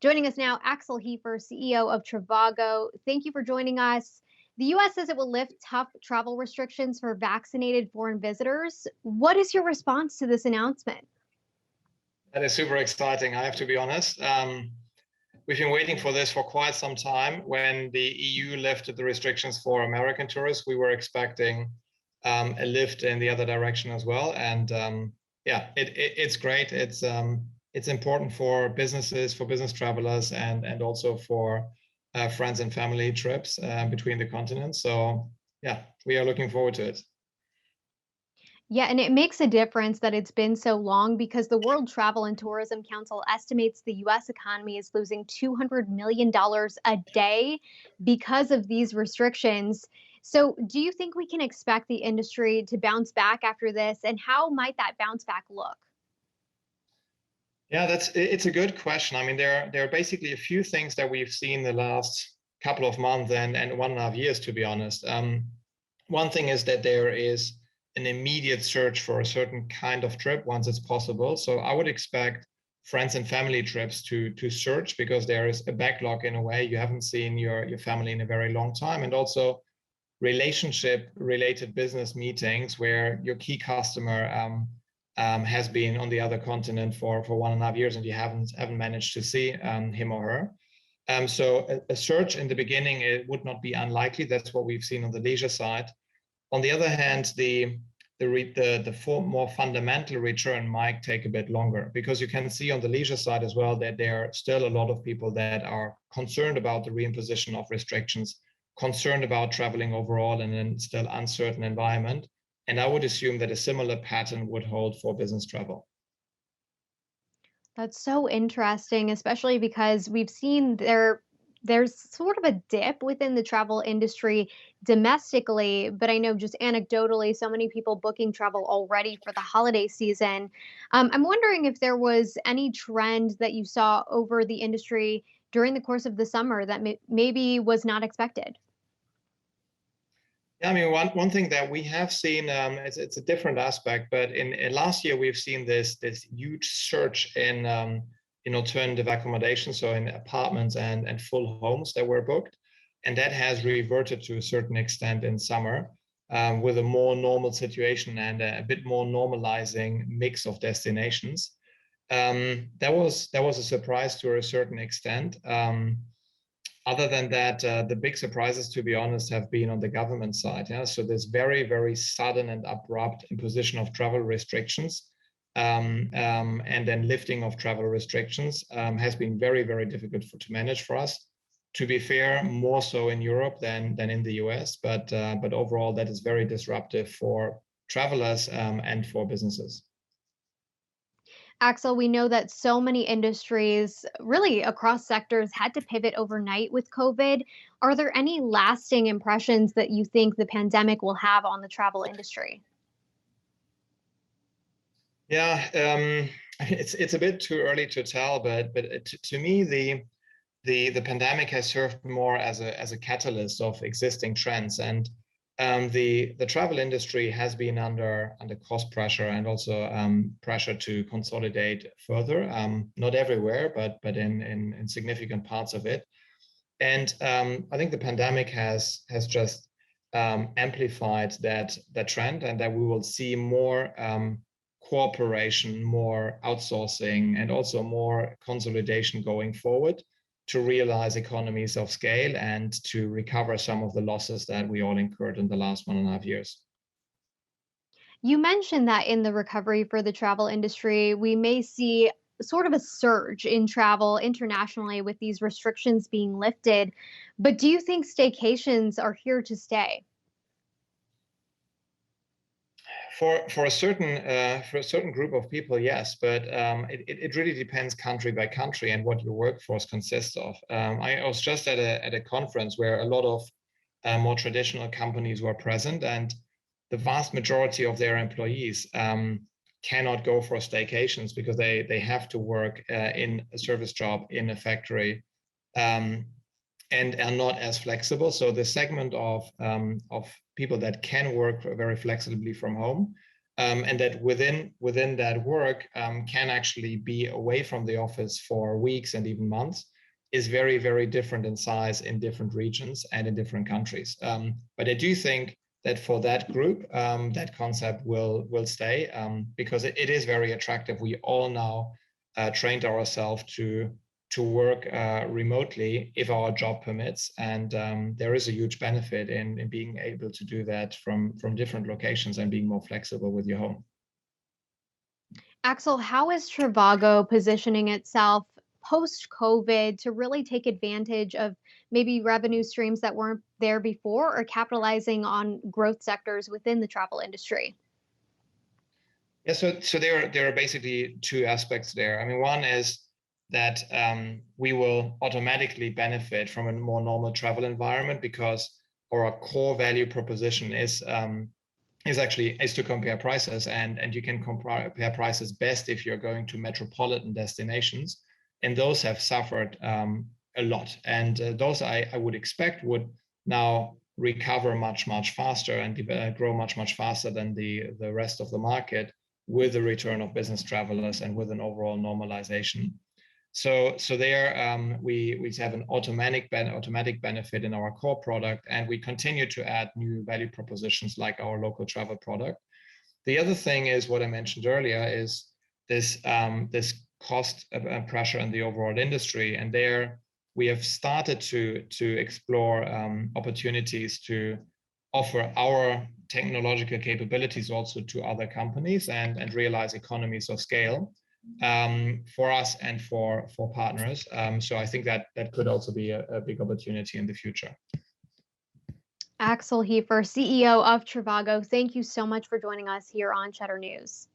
Joining us now, Alex Hefer, CEO of Trivago. Thank you for joining us. The U.S. says it will lift tough travel restrictions for vaccinated foreign visitors. What is your response to this announcement? That is super exciting, I have to be honest. We've been waiting for this for quite some time. When the EU lifted the restrictions for American tourists, we were expecting a lift in the other direction as well. And it's great. It's important for businesses, for business travelers, and also for friends and family trips between the continents. So yeah, we are looking forward to it. Yeah, and it makes a difference that it's been so long because the World Travel and Tourism Council estimates the US economy is losing $200 million a day because of these restrictions. So, do you think we can expect the industry to bounce back after this? And how might that bounce back look? Yeah, it's a good question. I mean, there are basically a few things that we've seen the last couple of months and 1.5 years, to be honest. One thing is that there is an immediate search for a certain kind of trip once it's possible. So I would expect friends and family trips to surge because there is a backlog in a way. You haven't seen your family in a very long time. And also relationship related business meetings where your key customer has been on the other continent for 1.5 years and you haven't managed to see him or her. So a surge in the beginning, it would not be unlikely. That's what we've seen on the leisure side. On the other hand, the more fundamental return might take a bit longer because you can see on the leisure side as well that there are still a lot of people that are concerned about the reimposition of restrictions, concerned about traveling overall in a still uncertain environment. And I would assume that a similar pattern would hold for business travel. That's so interesting, especially because we've seen there's sort of a dip within the travel industry domestically, but I know just anecdotally, so many people booking travel already for the holiday season. I'm wondering if there was any trend that you saw over the industry during the course of the summer that maybe was not expected. Yeah, I mean, one thing that we have seen, it's a different aspect, but in last year we've seen this huge surge in alternative accommodation, so in apartments and full homes that were booked, and that has reverted to a certain extent in summer with a more normal situation and a bit more normalizing mix of destinations. That was a surprise to a certain extent. Other than that, the big surprises, to be honest, have been on the government side. Yeah? So this very, very sudden and abrupt imposition of travel restrictions and then lifting of travel restrictions has been very, very difficult to manage for us. To be fair, more so in Europe than in the US, but overall that is very disruptive for travelers and for businesses. Axel, we know that so many industries, really across sectors, had to pivot overnight with COVID. Are there any lasting impressions that you think the pandemic will have on the travel industry? Yeah, it's a bit too early to tell, but to me, the pandemic has served more as a catalyst of existing trends, and the travel industry has been under cost pressure and also pressure to consolidate further. Not everywhere, but in significant parts of it. And I think the pandemic has just amplified that trend, and that we will see more cooperation, more outsourcing, and also more consolidation going forward to realize economies of scale and to recover some of the losses that we all incurred in the last 1.5 years. You mentioned that in the recovery for the travel industry, we may see sort of a surge in travel internationally with these restrictions being lifted. But do you think staycations are here to stay? For a certain group of people, yes, but it really depends country by country and what your workforce consists of. I was just at a conference where a lot of more traditional companies were present, and the vast majority of their employees cannot go for staycations because they have to work in a service job in a factory. And are not as flexible. So the segment of people that can work very flexibly from home and that within that work can actually be away from the office for weeks and even months, is very, very different in size in different regions and in different countries. But I do think that for that group, that concept will stay, because it is very attractive. We all now trained ourselves to work remotely if our job permits, and there is a huge benefit in being able to do that from different locations and being more flexible with your home. Axel, how is Trivago positioning itself post-COVID to really take advantage of maybe revenue streams that weren't there before or capitalizing on growth sectors within the travel industry? Yeah, so there are basically two aspects there. I mean, one is that we will automatically benefit from a more normal travel environment, because our core value proposition is to compare prices, and you can compare prices best if you're going to metropolitan destinations, and those have suffered a lot, and those I would expect would now recover much faster and grow much faster than the rest of the market, with the return of business travelers and with an overall normalization. So there we have an automatic benefit in our core product, and we continue to add new value propositions like our local travel product. The other thing is what I mentioned earlier, is this cost pressure in the overall industry, and there we have started to explore opportunities to offer our technological capabilities also to other companies, and realize economies of scale for us and for partners. So I think that could also be a big opportunity in the future. Axel Hefer, CEO of Trivago, thank you so much for joining us here on Cheddar News.